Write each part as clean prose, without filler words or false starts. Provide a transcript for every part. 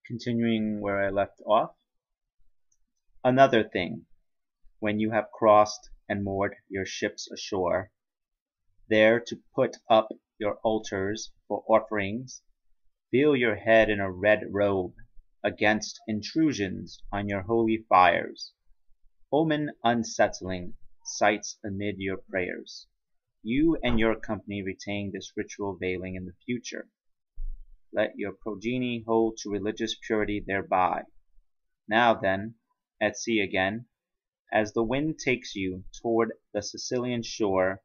Continuing where I left off. Another thing, when you have crossed and moored your ships ashore, there to put up your altars for offerings, veil your head in a red robe against intrusions on your holy fires. Omen unsettling sights amid your prayers. You and your company retain this ritual veiling in the future. Let your progeny hold to religious purity thereby. Now then, at sea again, as the wind takes you toward the Sicilian shore,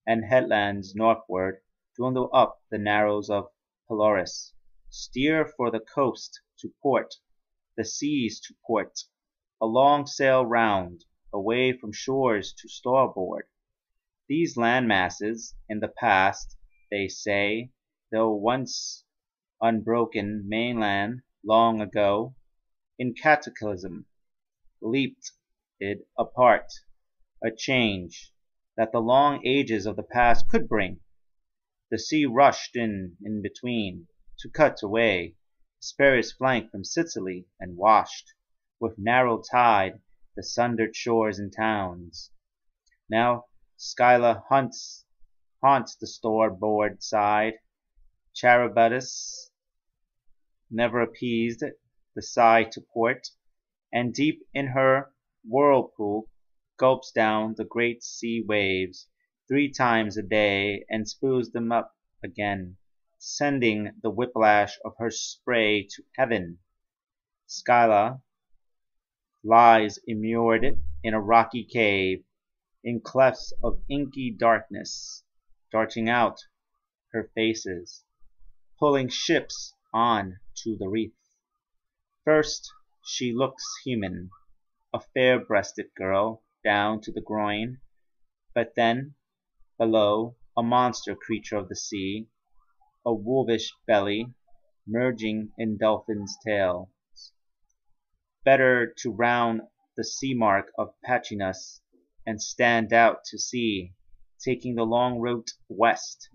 and headlands northward dwindle up the narrows of Pelorus, steer for the coast to port, the seas to port, a long sail round, away from shores to starboard. These land masses, in the past, they say, though once unbroken mainland long ago, in cataclysm leaped it apart, a change that the long ages of the past could bring. The sea rushed in between, to cut away Hesperia's flank from Sicily, and washed with narrow tide the sundered shores and towns. Now Scylla haunts the starboard side. Charybdis never appeased the sigh to port, and deep in her whirlpool gulps down the great sea waves 3 times a day and spews them up again, sending the whiplash of her spray to heaven. Scylla lies immured in a rocky cave, in clefts of inky darkness, darting out her faces, pulling ships on to the reef. First she looks human, a fair-breasted girl down to the groin, but then, below, a monster creature of the sea, a wolvish belly merging in dolphin's tails. Better to round the sea mark of Pachinus and stand out to sea, taking the long route west,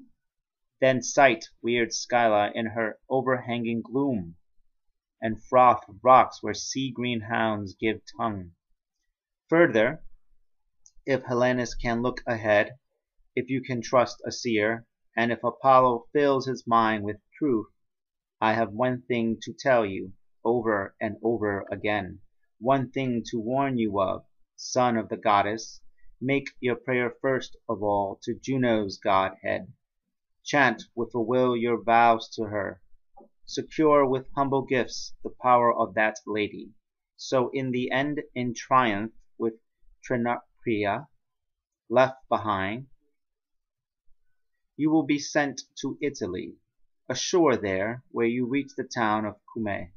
then sight weird Scylla in her overhanging gloom, and froth rocks where sea-green hounds give tongue. Further, if Helenus can look ahead, if you can trust a seer, and if Apollo fills his mind with truth, I have one thing to tell you, over and over again, one thing to warn you of, son of the goddess. Make your prayer first of all to Juno's godhead. Chant with a will your vows to her. Secure with humble gifts the power of that lady. So in the end, in triumph, with Trinacria left behind, you will be sent to Italy, ashore there where you reach the town of Cumae.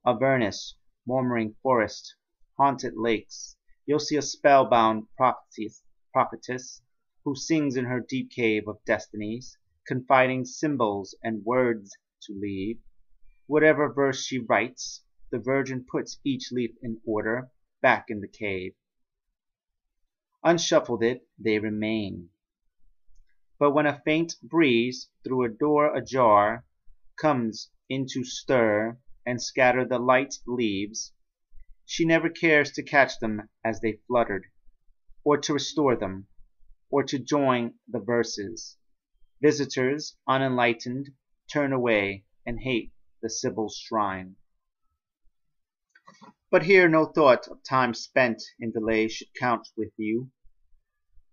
Avernus, murmuring forest, haunted lakes, you'll see a spellbound prophetess who sings in her deep cave of destinies, confiding symbols and words to leave. Whatever verse she writes, the Virgin puts each leaf in order back in the cave. Unshuffled they remain. But when a faint breeze through a door ajar comes in to stir and scatter the light leaves, she never cares to catch them as they fluttered, or to restore them, or to join the verses. Visitors, unenlightened, turn away and hate the Sibyl's shrine. But here no thought of time spent in delay should count with you.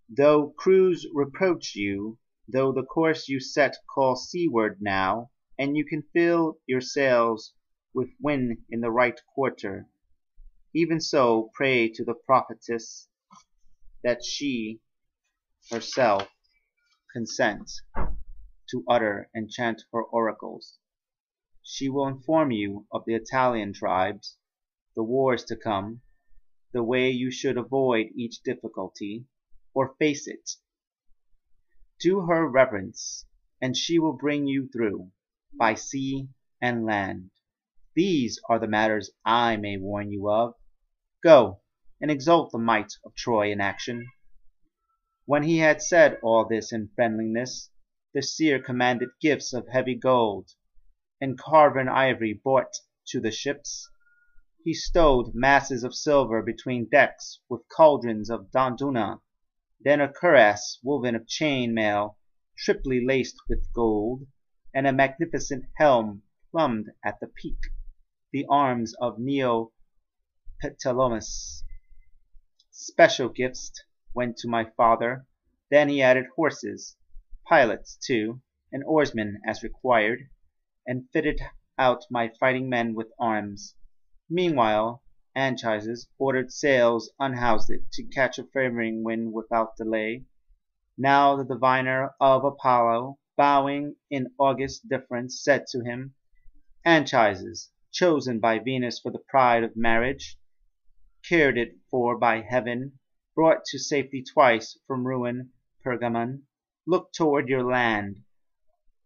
Though crews reproach you, though the course you set call seaward now, and you can fill your sails with wind in the right quarter, even so pray to the prophetess that she herself consent to utter and chant her oracles. She will inform you of the Italian tribes, the wars to come, the way you should avoid each difficulty, or face it. Do her reverence, and she will bring you through, by sea and land. These are the matters I may warn you of. Go, and exalt the might of Troy in action. When he had said all this in friendliness, the seer commanded gifts of heavy gold, and carven ivory brought to the ships. He stowed masses of silver between decks with cauldrons of Donduna, then a cuirass woven of chain mail triply laced with gold, and a magnificent helm plumed at the peak, the arms of Neoptolemus. Special gifts went to my father. Then he added horses, pilots too, and oarsmen as required, and fitted out my fighting men with arms. Meanwhile Anchises ordered sails unhoused to catch a favouring wind without delay. Now the diviner of Apollo, bowing in august deference, said to him, Anchises, chosen by Venus for the pride of marriage, cared it for by heaven, brought to safety twice from ruin Pergamon, look toward your land,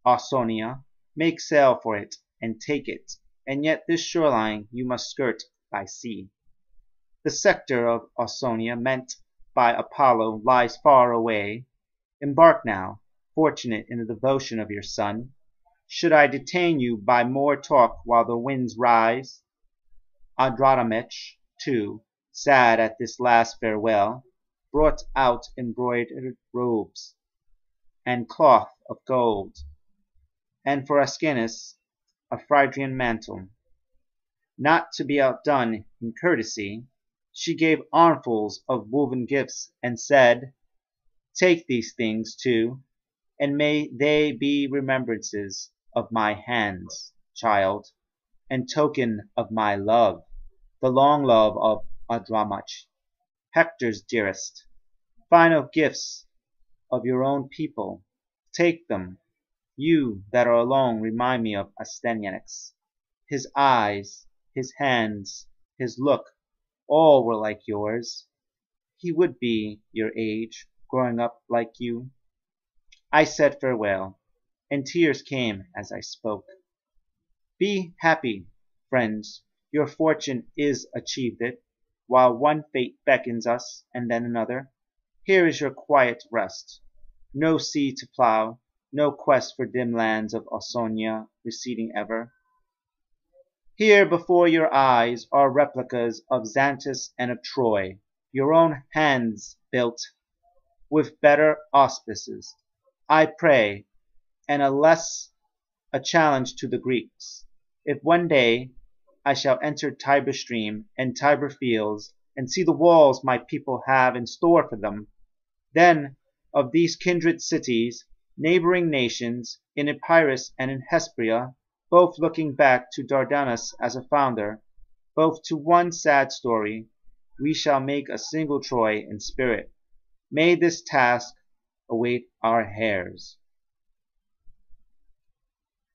Ausonia, make sail for it, and take it, and yet this shoreline you must skirt by sea. The sector of Ausonia meant by Apollo lies far away. Embark now, fortunate in the devotion of your son. Should I detain you by more talk while the winds rise? Adradomech, too, sad at this last farewell, brought out embroidered robes, and cloth of gold, and for Ascanius a Phrygian mantle. Not to be outdone in courtesy, she gave armfuls of woven gifts, and said, Take these things too, and may they be remembrances of my hands, child, and token of my love, the long love of Adramach, Hector's dearest. Final gifts of your own people. Take them. You that are alone remind me of Astyanax. His eyes, his hands, his look, all were like yours. He would be your age, growing up like you. I said farewell, and tears came as I spoke. Be happy, friends, your fortune is achieved it, while one fate beckons us, and then another. Here is your quiet rest. No sea to plough, no quest for dim lands of Ausonia receding ever. Here before your eyes are replicas of Xanthus and of Troy, your own hands built, with better auspices. I pray, and a challenge to the Greeks, if one day I shall enter Tiber stream and Tiber fields, and see the walls my people have in store for them, then of these kindred cities, neighbouring nations, in Epirus and in Hesperia, both looking back to Dardanus as a founder, both to one sad story, we shall make a single Troy in spirit. May this task await our heirs.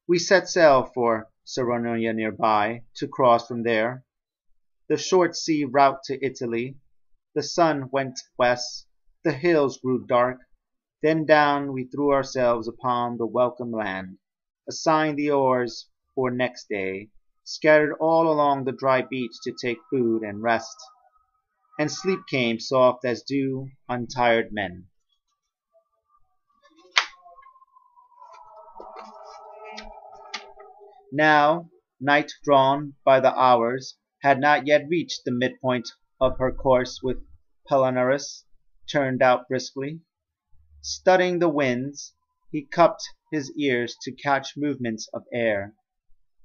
We set sail for Saronia nearby, to cross from there the short sea route to Italy. The sun went west, the hills grew dark, then down we threw ourselves upon the welcome land, assigned the oars for next day, scattered all along the dry beach to take food and rest, and sleep came soft as dew on tired men. Now, night, drawn by the hours, had not yet reached the midpoint of her course when Palinurus turned out briskly. Studying the winds, he cupped his ears to catch movements of air,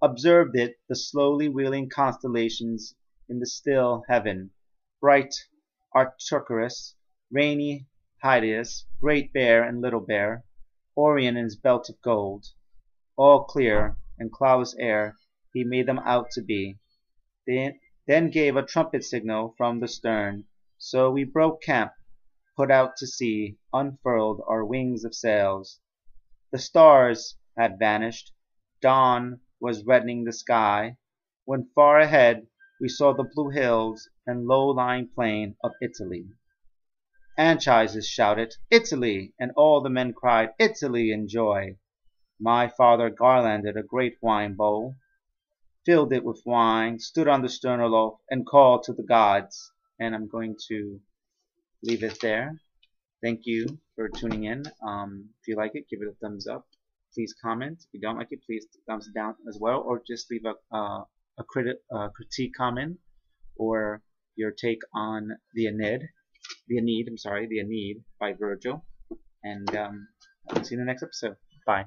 observed the slowly wheeling constellations in the still heaven, bright Arcturus, rainy Hydeus, Great Bear and Little Bear, Orion and his belt of gold, all clear and cloudless air he made them out to be. Then gave a trumpet signal from the stern, so we broke camp, put out to sea, unfurled our wings of sails. The stars had vanished, dawn was reddening the sky, when far ahead we saw the blue hills and low-lying plain of Italy. Anchises shouted, Italy! And all the men cried, Italy! in joy. My father garlanded a great wine bowl, filled it with wine, stood on the stern aloft, and called to the gods. And I'm going to leave it there. Thank you for tuning in. If you like it, give it a thumbs up. please comment. If you don't like it, please thumbs down as well, or just leave a critique comment or your take on the Aeneid by Virgil. And I'll see you in the next episode. Bye.